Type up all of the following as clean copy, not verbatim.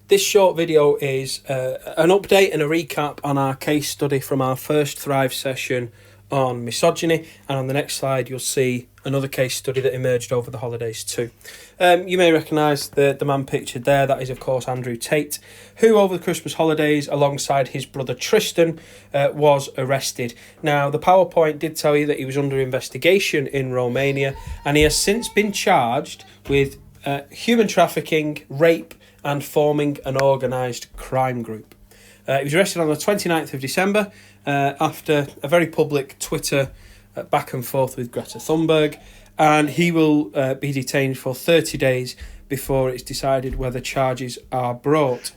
This short video is an update and a recap on our case study from our first Thrive session on misogyny, and on the next slide you'll see another case study that emerged over the holidays too. You may recognise the man pictured there. That is of course Andrew Tate, who over the Christmas holidays alongside his brother Tristan was arrested. Now the PowerPoint did tell you that he was under investigation in Romania, and he has since been charged with human trafficking, rape and forming an organised crime group. He was arrested on the 29th of December after a very public Twitter back and forth with Greta Thunberg, and he will be detained for 30 days before it's decided whether charges are brought.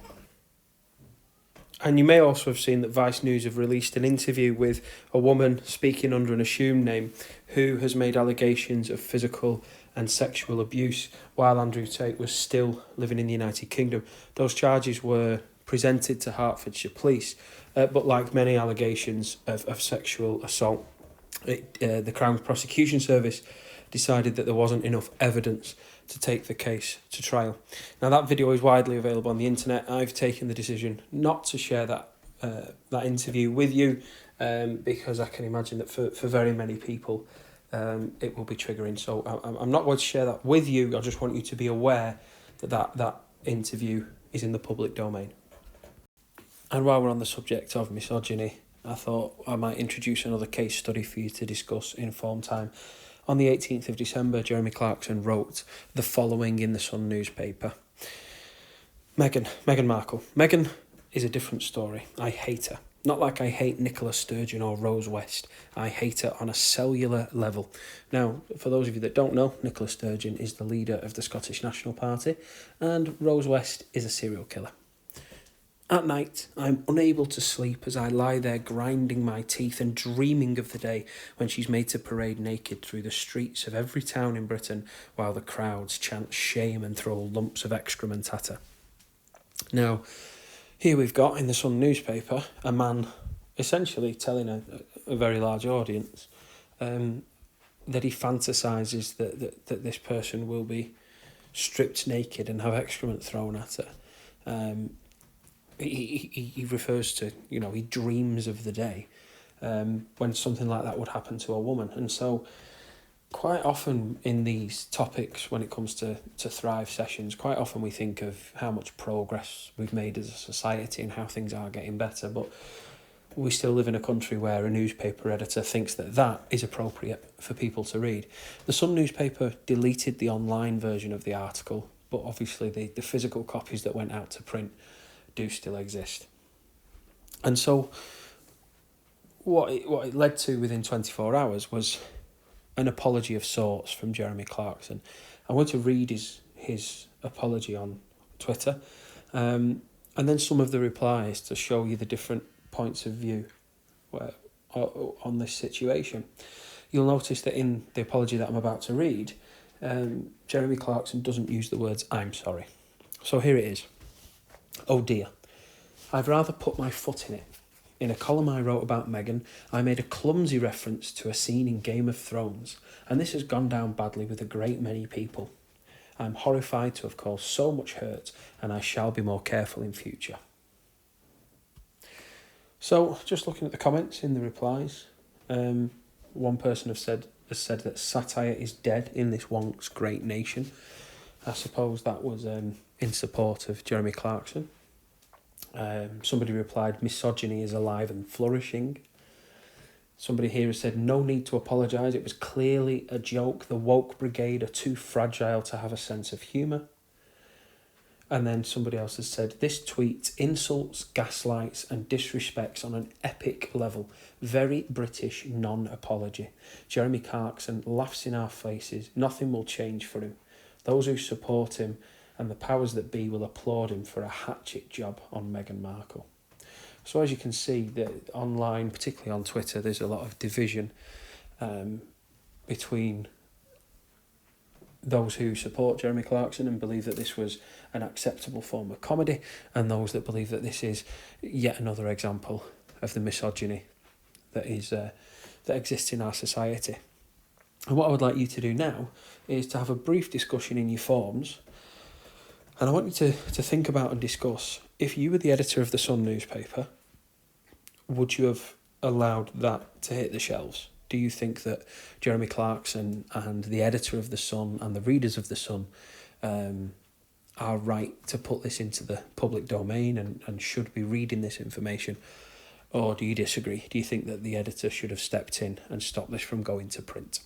And you may also have seen that Vice News have released an interview with a woman speaking under an assumed name who has made allegations of physical and sexual abuse while Andrew Tate was still living in the United Kingdom. Those charges were presented to Hertfordshire Police, but like many allegations of sexual assault, the Crown Prosecution Service decided that there wasn't enough evidence to take the case to trial. Now that video is widely available on the internet. I've taken the decision not to share that interview with you because I can imagine that for very many people it will be triggering. So I'm not going to share that with you. I just want you to be aware that interview is in the public domain. And while we're on the subject of misogyny, I thought I might introduce another case study for you to discuss in form time. On the 18th of December, Jeremy Clarkson wrote the following in the Sun newspaper. Meghan Markle. Meghan is a different story. I hate her. Not like I hate Nicola Sturgeon or Rose West. I hate her on a cellular level. Now, for those of you that don't know, Nicola Sturgeon is the leader of the Scottish National Party, and Rose West is a serial killer. At night, I'm unable to sleep as I lie there grinding my teeth and dreaming of the day when she's made to parade naked through the streets of every town in Britain while the crowds chant shame and throw lumps of excrement at her. Now, here we've got in the Sun newspaper a man essentially telling a very large audience that he fantasises that this person will be stripped naked and have excrement thrown at her. He refers to, he dreams of the day when something like that would happen to a woman. And so quite often in these topics, when it comes to Thrive sessions, quite often we think of how much progress we've made as a society and how things are getting better, but we still live in a country where a newspaper editor thinks that is appropriate for people to read. The Sun newspaper deleted the online version of the article, but obviously the physical copies that went out to print do still exist. And so what it led to within 24 hours was an apology of sorts from Jeremy Clarkson. I want to read his apology on Twitter, and then some of the replies to show you the different points of view on this situation. You'll notice that in the apology that I'm about to read, Jeremy Clarkson doesn't use the words "I'm sorry." So here it is. Oh dear, I'd rather put my foot in it. In a column I wrote about Meghan, I made a clumsy reference to a scene in Game of Thrones, and this has gone down badly with a great many people. I'm horrified to have caused so much hurt, and I shall be more careful in future. So, just looking at the comments in the replies, one person has said that satire is dead in this once great nation. I suppose that was in support of Jeremy Clarkson. Somebody replied, misogyny is alive and flourishing. Somebody here has said, no need to apologise, it was clearly a joke. The woke brigade are too fragile to have a sense of humour. And then somebody else has said, this tweet insults, gaslights and disrespects on an epic level. Very British non-apology. Jeremy Clarkson laughs in our faces. Nothing will change for him. Those who support him and the powers that be will applaud him for a hatchet job on Meghan Markle. So as you can see, that online, particularly on Twitter, there's a lot of division between those who support Jeremy Clarkson and believe that this was an acceptable form of comedy, and those that believe that this is yet another example of the misogyny that exists in our society. And what I would like you to do now is to have a brief discussion in your forms And I want you to think about and discuss, if you were the editor of the Sun newspaper, would you have allowed that to hit the shelves? Do you think that Jeremy Clarkson and the editor of the Sun and the readers of the Sun are right to put this into the public domain and should be reading this information? Or do you disagree? Do you think that the editor should have stepped in and stopped this from going to print?